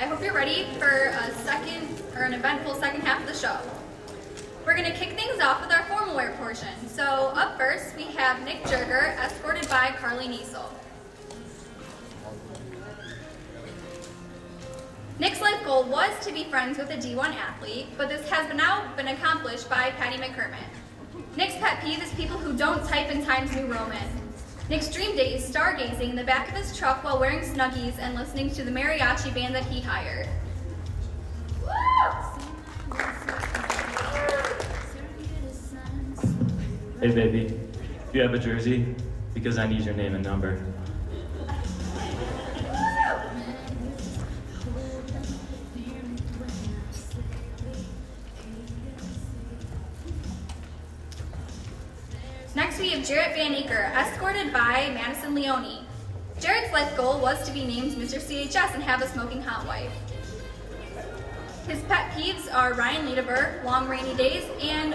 I hope you're ready for an eventful second half of the show. We're going to kick things off with our formal wear portion. So up first, we have Nick Jerger, escorted by Carly Niesel. Nick's life goal was to be friends with a D1 athlete, but this has now been accomplished by Patty McCormick. Nick's pet peeve is people who don't type in Times New Roman. Nick's dream date is stargazing in the back of his truck while wearing Snuggies and listening to the mariachi band that he hired. Hey baby, do you have a jersey? Because I need your name and number. Next we have Jarrett Van Aker, escorted by Madison Leone. Jarrett's life goal was to be named Mr. CHS and have a smoking hot wife. His pet peeves are Ryan Ledeber, long rainy days, and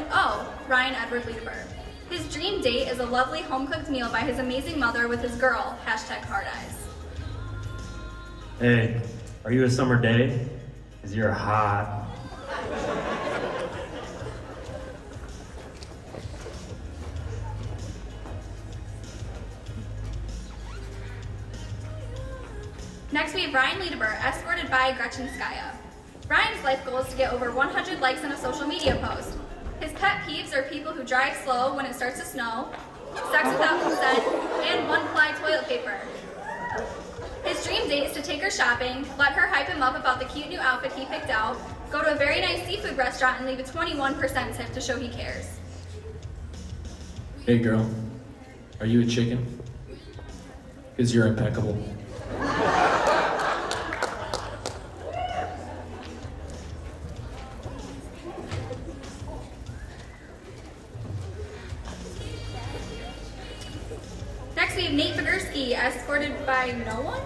Ryan Edward Ledeber. His dream date is a lovely home-cooked meal by his amazing mother with his girl, #hard eyes. Hey, are you a summer day? 'Cause you're hot. Next we have Ryan Ledeber, escorted by Gretchen Skaya. Ryan's life goal is to get over 100 likes on a social media post. His pet peeves are people who drive slow when it starts to snow, sex without consent, and one-ply toilet paper. His dream date is to take her shopping, let her hype him up about the cute new outfit he picked out, go to a very nice seafood restaurant, and leave a 21% tip to show he cares. Hey girl, are you a chicken? 'Cause you're impeccable. Next we have Nate Figursky, escorted by no one?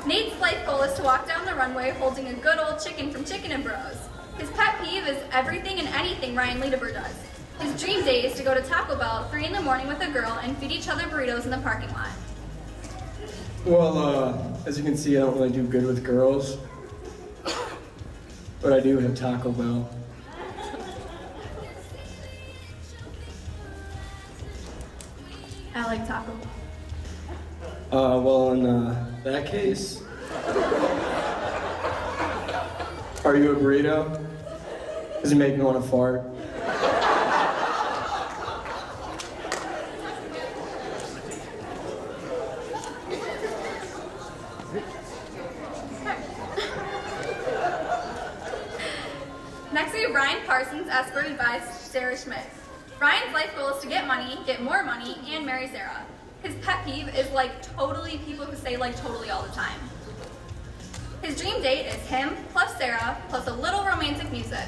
Nate's life goal is to walk down the runway holding a good old chicken from Chicken and Bros. His pet peeve is everything and anything Ryan Ledeber does. His dream date is to go to Taco Bell at 3 in the morning with a girl and feed each other burritos in the parking lot. Well, as you can see, I don't really do good with girls, but I do have Taco Bell. I like Taco Bell. Well, in that case, are you a burrito? Does it make me want to fart? Next we have Ryan Parsons, escorted by Sarah Schmidt. Ryan's life goal is to get money, get more money, and marry Sarah. His pet peeve is people who say totally all the time. His dream date is him plus Sarah plus a little romantic music.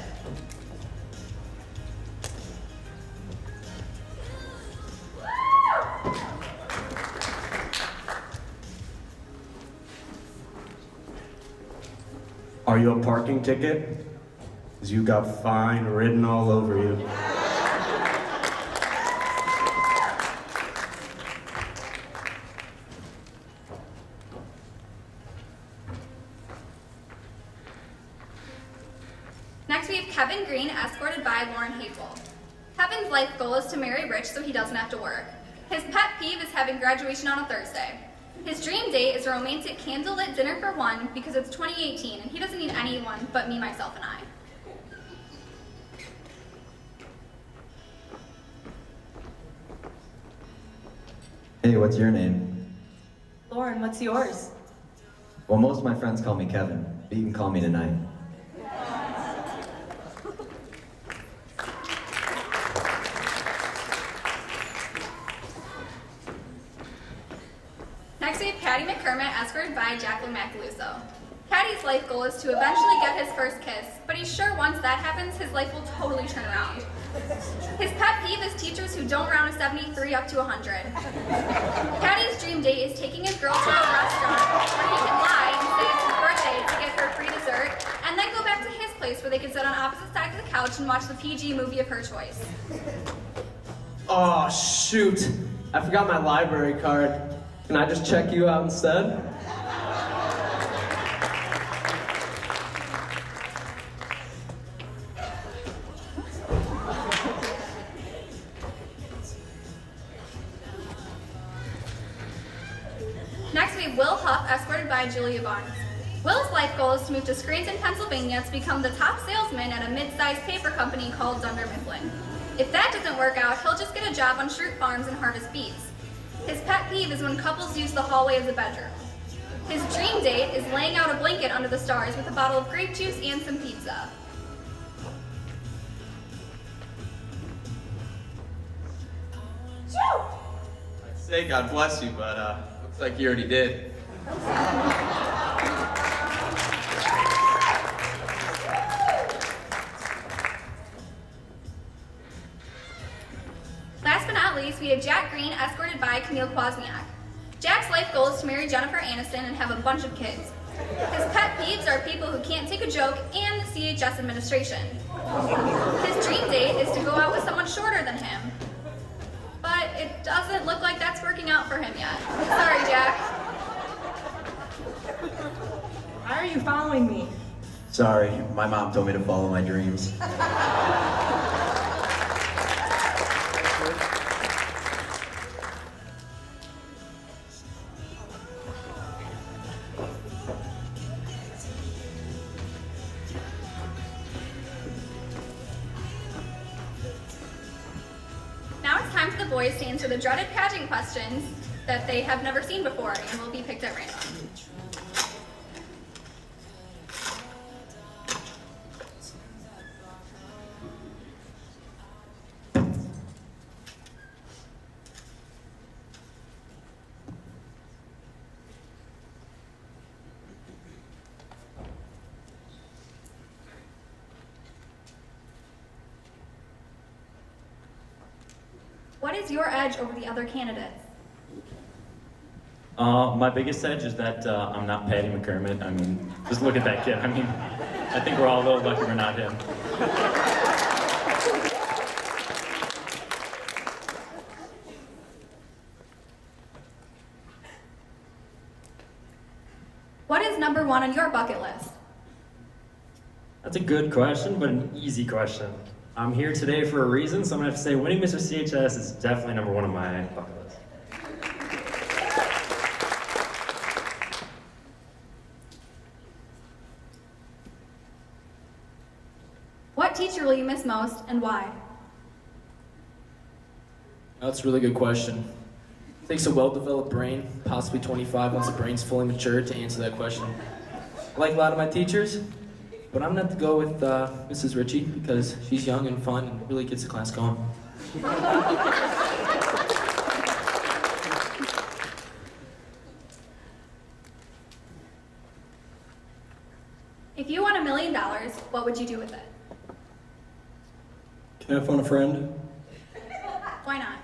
Are you a parking ticket? 'Cause you got fine written all over you. Next we have Kevin Green, escorted by Lauren Hapel. Kevin's life goal is to marry rich so he doesn't have to work. His pet peeve is having graduation on a Thursday. His dream date is a romantic candlelit dinner for one because it's 2018 and he doesn't need anyone but me, myself, and I. Hey, what's your name? Lauren, what's yours? Well, most of my friends call me Kevin, but you can call me tonight. Next we have Patty McCormick, escorted by Jacqueline Macaluso. Patty's life goal is to eventually get his first kiss, but he's sure once that happens, his life will totally turn around. His pet peeve is teachers who don't round a 73 up to 100. Patty's dream date is taking his girl to a restaurant where he can lie and say it's his birthday to get her free dessert, and then go back to his place where they can sit on opposite sides of the couch and watch the PG movie of her choice. Oh, shoot. I forgot my library card. Can I just check you out instead? Will Huff, escorted by Julia Barnes. Will's life goal is to move to Scranton, Pennsylvania to become the top salesman at a mid-sized paper company called Dunder Mifflin. If that doesn't work out, he'll just get a job on Shroot Farms and harvest beets. His pet peeve is when couples use the hallway as a bedroom. His dream date is laying out a blanket under the stars with a bottle of grape juice and some pizza. I'd say God bless you, but looks like you already did. Last but not least, we have Jack Green, escorted by Camille Kwasniak. Jack's life goal is to marry Jennifer Aniston and have a bunch of kids. His pet peeves are people who can't take a joke and the CHS administration. His dream date is to go out with someone shorter than him. But it doesn't look like that's working out for him yet. Sorry, Jack. Why are you following me? Sorry, my mom told me to follow my dreams. Now it's time for the boys to answer the dreaded pageant questions that they have never seen before and will be picked at random. What is your edge over the other candidates? My biggest edge is that I'm not Patty McCormick. I mean, just look at that kid. I mean, I think we're all a little lucky we're not him. What is number one on your bucket list? That's a good question, but an easy question. I'm here today for a reason, so I'm gonna have to say winning Mr. CHS is definitely number one on my bucket list. What teacher will you miss most and why? That's a really good question. It takes a well-developed brain, possibly 25 once the brain's fully mature, to answer that question. I like a lot of my teachers, but I'm gonna have to go with Mrs. Ritchie because she's young and fun and really gets the class going. If you won $1 million, what would you do with it? Can I phone a friend? Why not?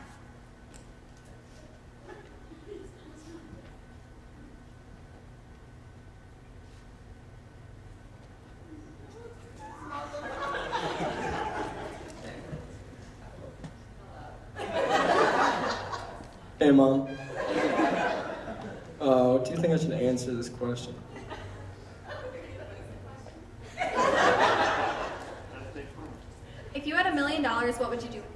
Hey, Mom. What do you think I should answer this question? If you had $1 million, what would you do with it?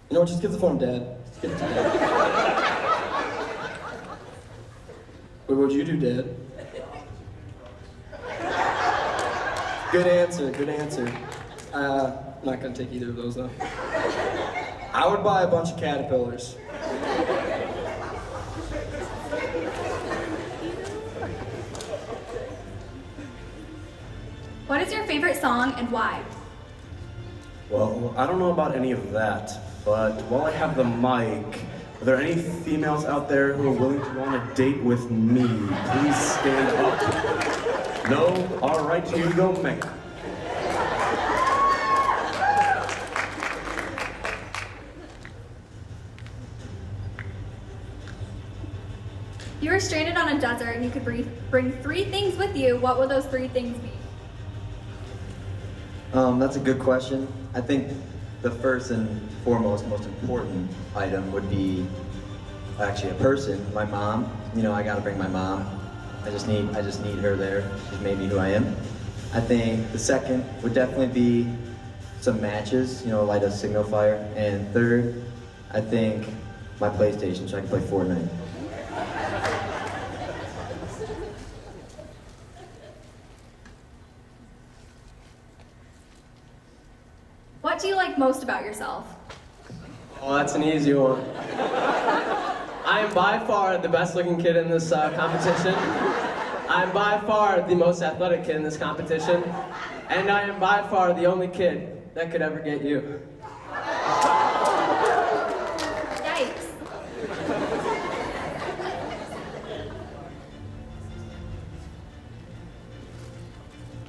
You know what, just give the phone to Dad. Just give it to Dad. What would you do, Dad? Good answer, good answer. I'm not gonna take either of those, though. I would buy a bunch of caterpillars. What is your favorite song and why? Well, I don't know about any of that, but while I have the mic, are there any females out there who are willing to go on a date with me? Please stand up. No? All right, here you go, ma'am. If you were stranded on a desert and you could bring 3 things with you, what would those 3 things be? That's a good question. I think the first and foremost, most important item would be actually a person, my mom. You know, I gotta bring my mom. I just need her there. She's made me who I am. I think the second would definitely be some matches, you know, light a signal fire. And third, I think my PlayStation so I can play Fortnite. What do you like most about yourself? Well, that's an easy one. I am by far the best looking kid in this competition. I am by far the most athletic kid in this competition. And I am by far the only kid that could ever get you. Yikes.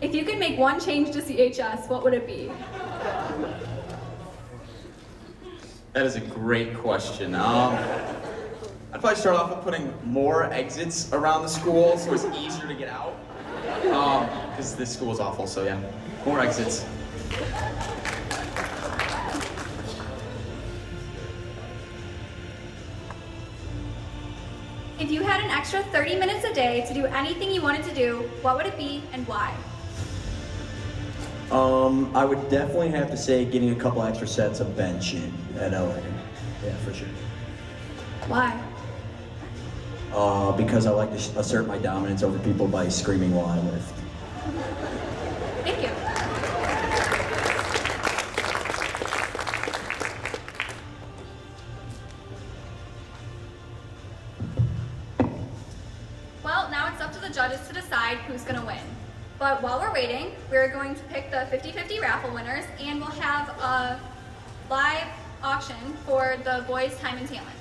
If you could make one change to CHS, what would it be? That is a great question. I'd probably start off with putting more exits around the school so it's easier to get out. Because this school is awful, so yeah, more exits. If you had an extra 30 minutes a day to do anything you wanted to do, what would it be and why? I would definitely have to say getting a couple extra sets of bench in at LA. Yeah, for sure. Why? Because I like to assert my dominance over people by screaming while I lift. Thank you. Well, now it's up to the judges to decide who's going to win. But while we're waiting, we're going to pick the 50-50 raffle winners, and we'll have a live auction for the boys' time and talents.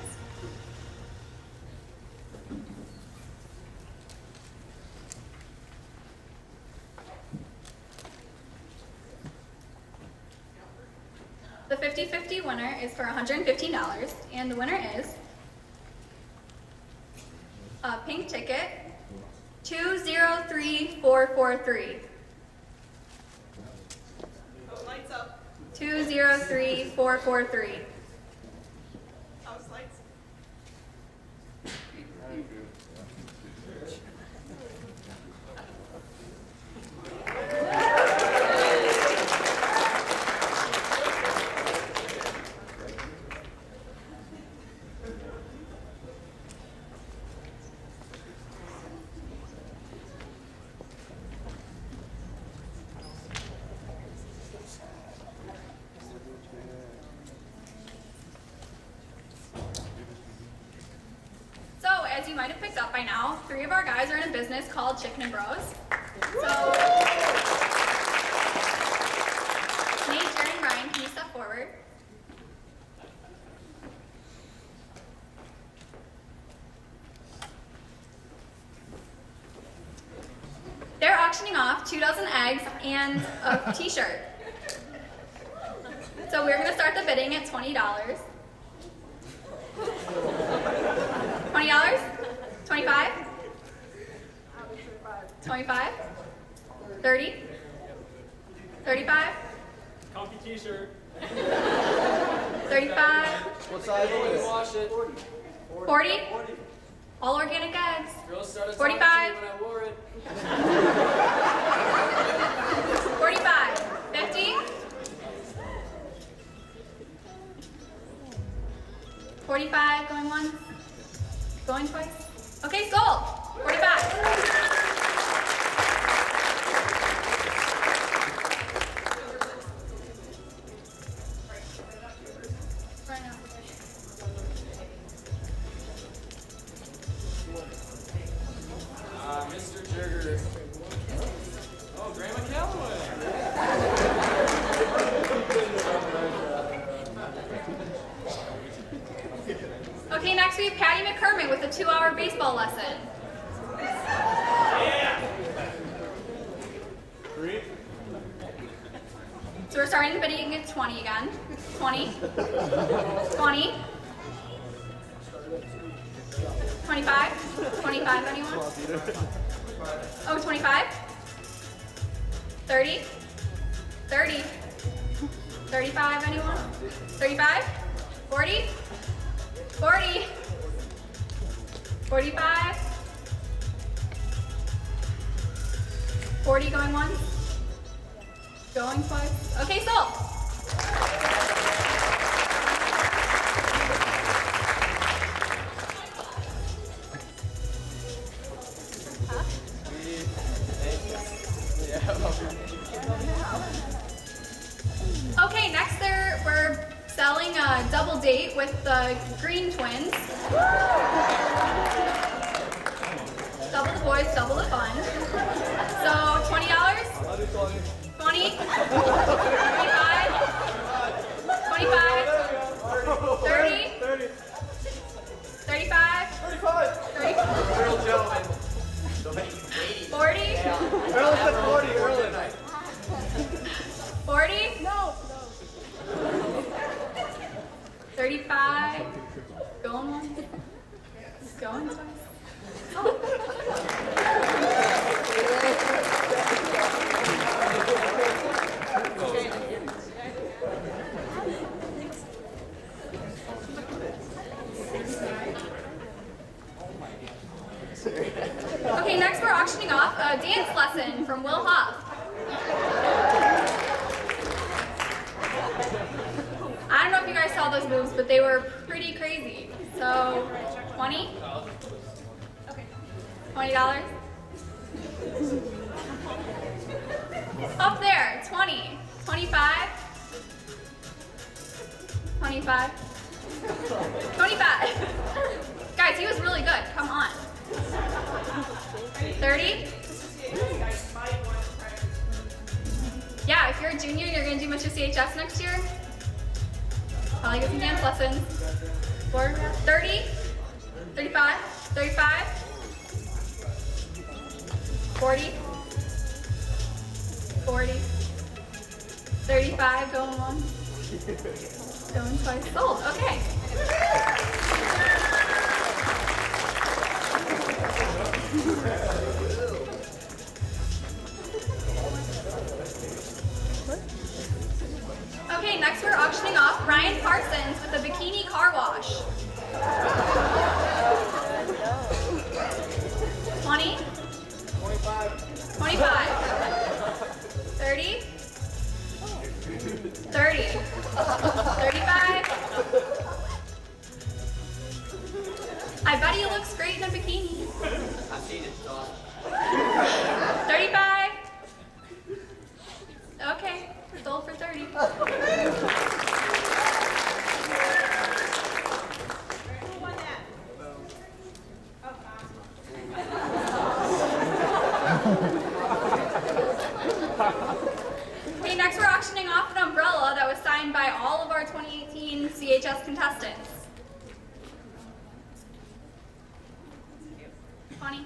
The 50-50 winner is for $115, and the winner is a pink ticket, 203443. Lights up. 203443. House lights. So, as you might have picked up by now, 3 of our guys are in a business called Chicken and Bros. So, Nate, Jared, and Ryan, can you step forward? They're auctioning off 2 dozen eggs and a t-shirt. So we're going to start the bidding at $20. $20? $25? 25? 30? 35? Comfy t-shirt. 35? What size is it? Wash it. 40? All organic eggs. Girls started 45? when I wore it. 45? 50? 45 going once? Going twice? Okay, sold! 45. Right now. Mr. Jigger. Oh, Grandma Calloway. Okay, next we have Patty McCormick with a 2-hour baseball lesson. So we're starting the bidding at 20 again. 20. 20. 25. 25, anyone? Oh, 25. 30. 30. 35, anyone? 35. 40. 40. 45. 40 going once. Going twice. Okay, sold. Okay, next selling a double date with the Green twins. Double the boys, double the fun. So $20? 20? 25? 25? 30? 35? 35? Real gentlemen. Don't make me 40? Earl said 40 earlier. 40? No. 35? Going once? Going twice? Okay, next we're auctioning off a dance lesson from Will Hoff. I don't know if you guys saw those moves, but they were pretty crazy. So, 20? $20? Up there, 20. 25? 25? 25. Guys, he was really good. Come on. 30? Yeah, if you're a junior, you're going to do much of CHS next year. Probably get some dance lessons. 30? 35? 35? 40? 40? 35, going one. Going twice. Sold, okay. Okay, next we're auctioning off Ryan Parsons with a bikini car wash. 20? 25? 30? 30? 35? I bet he looks great in a bikini. I've seen it, dog. 35? Okay, sold for 30. Okay, next we're auctioning off an umbrella that was signed by all of our 2018 CHS contestants. 20?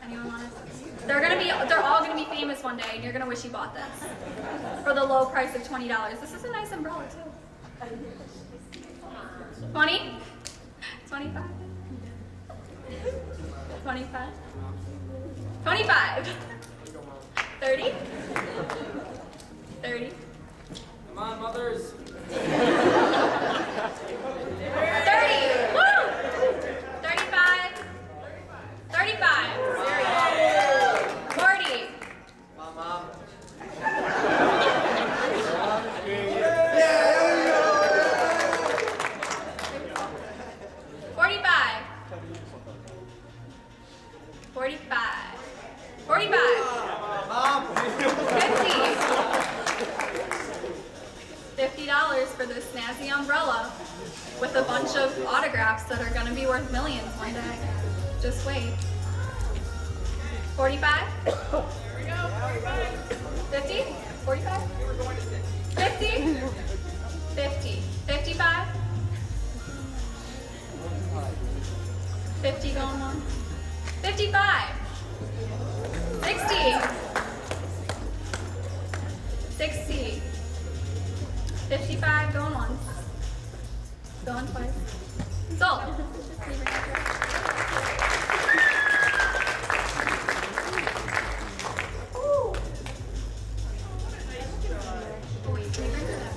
Anyone want it? They're all gonna be famous one day, and you're gonna wish you bought this for the low price of $20. This is a nice umbrella too. 20? 25? 25? 25? 30? 30? Come on, mothers. 30! Woo! 35? 35? 40? Mom. 45? 45? 45? Mom. 50? $50 for this snazzy umbrella with a bunch of autographs that are gonna be worth millions one day. Just wait. 45? 50? 45? 50? 50? 55? 50 going on? 55? 60? 60? 55 going once. Going twice. Sold. Ooh. Wait, can you bring her that?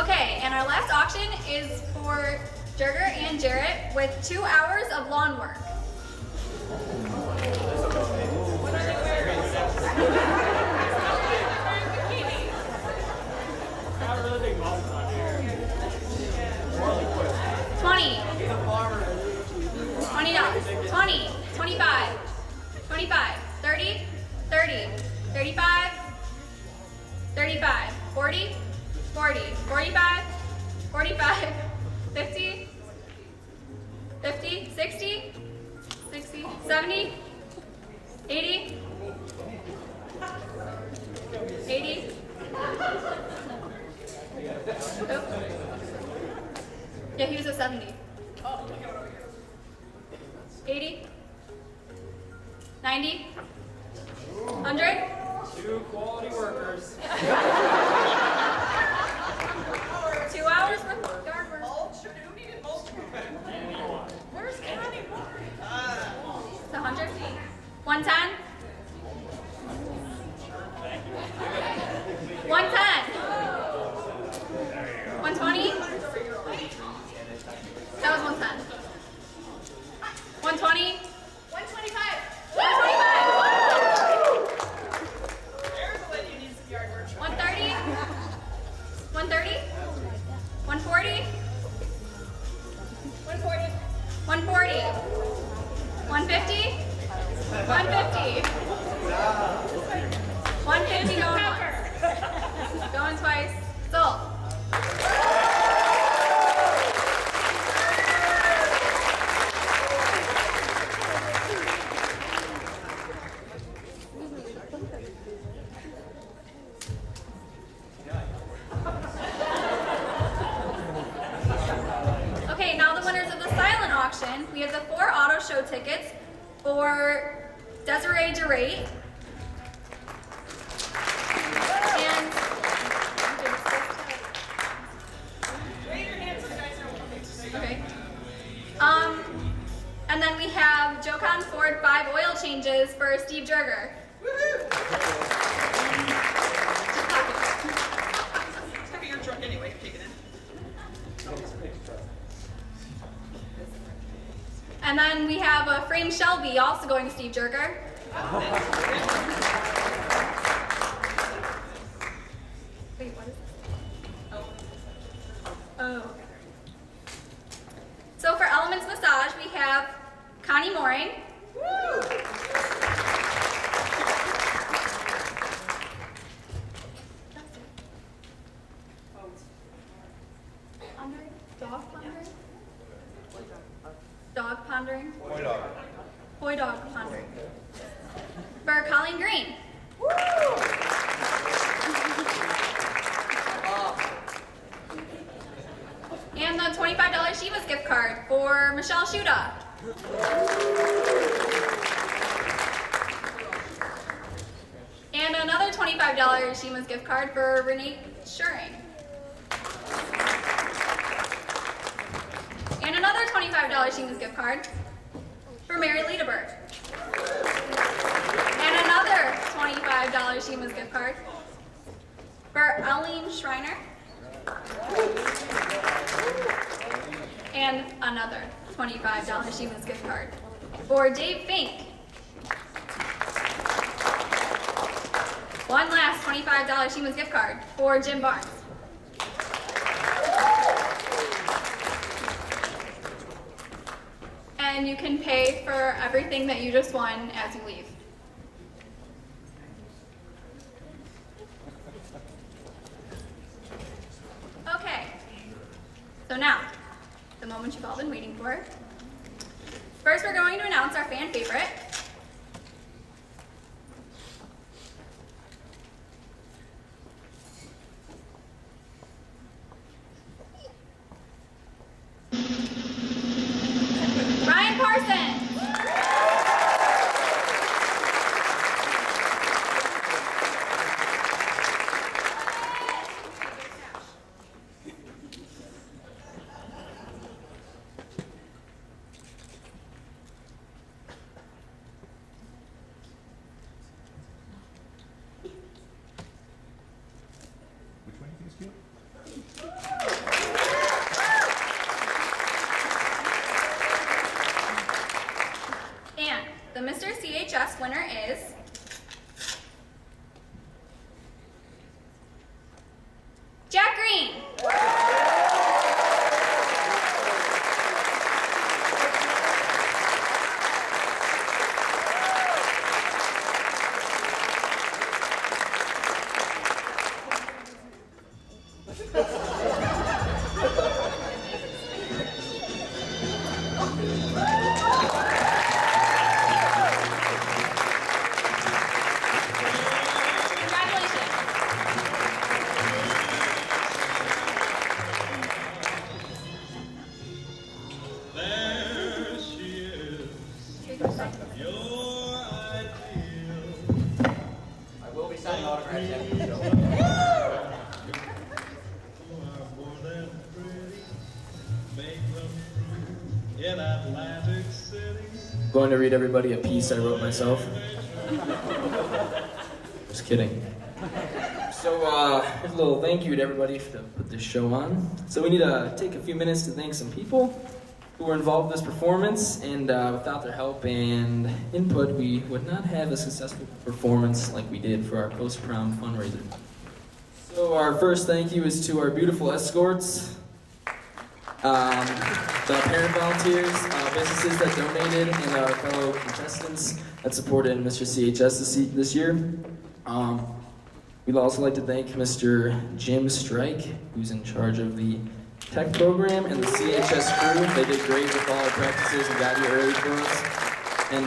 Okay, and our last auction is for Jurger and Jarrett with 2 hours of lawn work. $20. $20. 20. 25. 25. 70? 80? 80? Nope. Yeah, he was a 70. 80? 90? 100? Two quality workers. 2 hours worth of yard work. Mulch, who needed mulch? Where's County? It's 100? 110? 110? 120? That was 110. 120? 125. 125. There's a lady who needs some yard work. 130? 130? 140? 140. 140. 150? 150. 150 going once. Going twice. Sold. Okay, now the winners of the silent auction. We have the 4 auto show tickets for Desiree DeRate. And Raise your hands so the guys know what makes you okay. And then we have Jocon Ford 5 oil changes for Steve Jerger. It's gonna be your truck anyway, take it in. And then we have a frame Shelby also going to Steve Jerger. Wait, what is this? Oh. So for Elements Massage, we have Connie Mooring. Dog pondering? Dog pondering? Boy dog pondering. For Colleen Green. And the $25 Shivas gift card for Michelle Shuda. And another $25 Shivas gift card for Renee Schuring. And another $25 Shivas gift card for Mary Liederberg. And another $25 Shivas gift card for Eileen Schreiner. And another $25 Shivas gift card for Dave Fink. One last $25 Shivas gift card for Jim Barnes. And you can pay for everything that you just won as you leave. Okay, so now, the moment you've all been waiting for. First, we're going to announce our fan favorite. Ryan Parsons. And the Mr. CHS winner is Jack Green. in Atlantic City. I'm going to read everybody a piece I wrote myself. Just kidding. So, here's a little thank you to everybody to put this show on. So we need to take a few minutes to thank some people who were involved in this performance, and without their help and input, we would not have a successful performance like we did for our post-prom fundraiser. So our first thank you is to our beautiful escorts, the parent volunteers, businesses that donated, and our fellow contestants that supported Mr. CHS this year. We'd also like to thank Mr. Jim Strike, who's in charge of the tech program, and the CHS crew. They did great with all our practices and got here early for us. And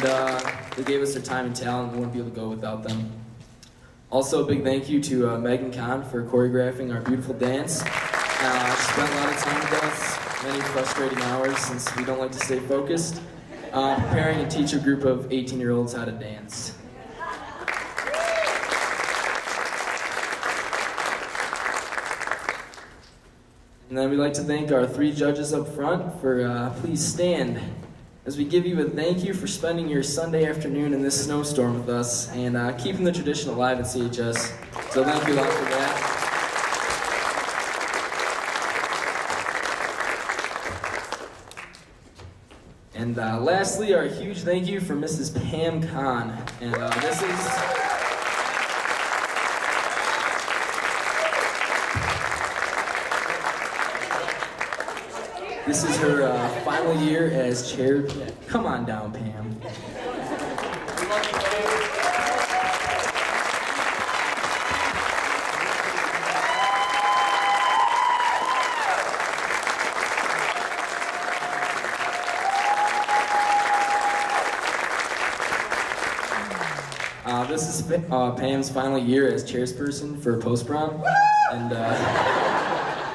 they gave us their time and talent. We wouldn't be able to go without them. Also, a big thank you to Megan Kahn for choreographing our beautiful dance. She spent a lot of time with us, many frustrating hours since we don't like to stay focused, preparing and teach a group of 18-year-olds how to dance. And then we'd like to thank our 3 judges up front for, please stand, as we give you a thank you for spending your Sunday afternoon in this snowstorm with us and keeping the tradition alive at CHS. So thank you a lot for that. And lastly, our huge thank you for Mrs. Pam Kahn. And this is her final year as chair. Come on down, Pam. This is Pam's final year as chairperson for post-prom, and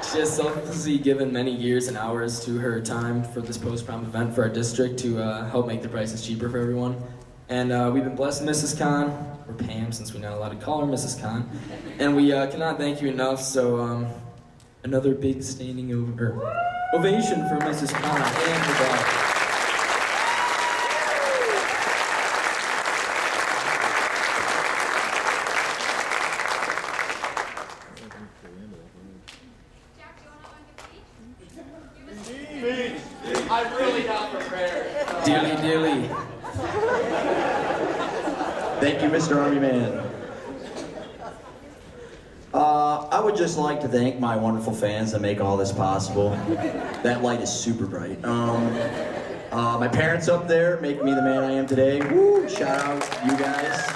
she has selflessly given many years and hours to her time for this post-prom event for our district to help make the prices cheaper for everyone. And we've been blessed, Mrs. Kahn, or Pam, since we're not allowed to call her Mrs. Kahn, and we cannot thank you enough. So another big standing ovation for Mrs. Kahn and her daughter. I'm really not prepared. Dilly. Thank you, Mr. Army Man. I would just like to thank my wonderful fans that make all this possible. That light is super bright. My parents up there make me the man I am today. Woo! Shout out to you guys.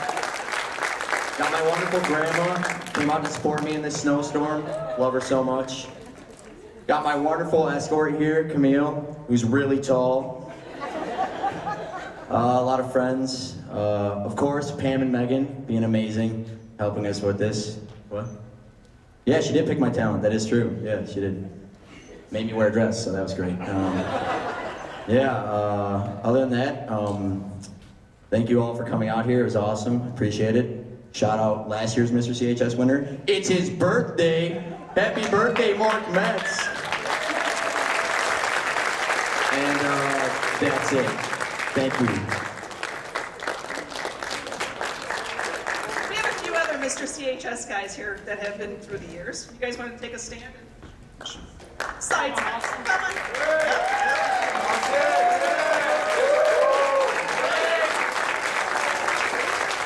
Got my wonderful grandma, came out to support me in this snowstorm. Love her so much. Got my wonderful escort here, Camille, who's really tall. A lot of friends. Of course, Pam and Megan, being amazing, helping us with this. What? Yeah, she did pick my talent. That is true. Yeah, she did. Made me wear a dress, so that was great. Other than that, thank you all for coming out here. It was awesome. Appreciate it. Shout out last year's Mr. CHS winner. It's his birthday. Happy birthday, Mark Metz. And that's it. Thank you. We have a few other Mr. CHS guys here that have been through the years. You guys want to take a stand? Sides. Come on.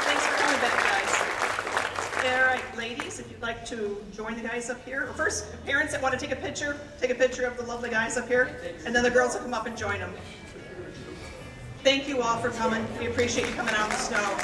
Thanks for coming back, guys. All right, ladies, if you'd like to join the guys up here. Or first, parents that want to take a picture of the lovely guys up here, and then the girls will come up and join them. Thank you all for coming. We appreciate you coming out in the snow.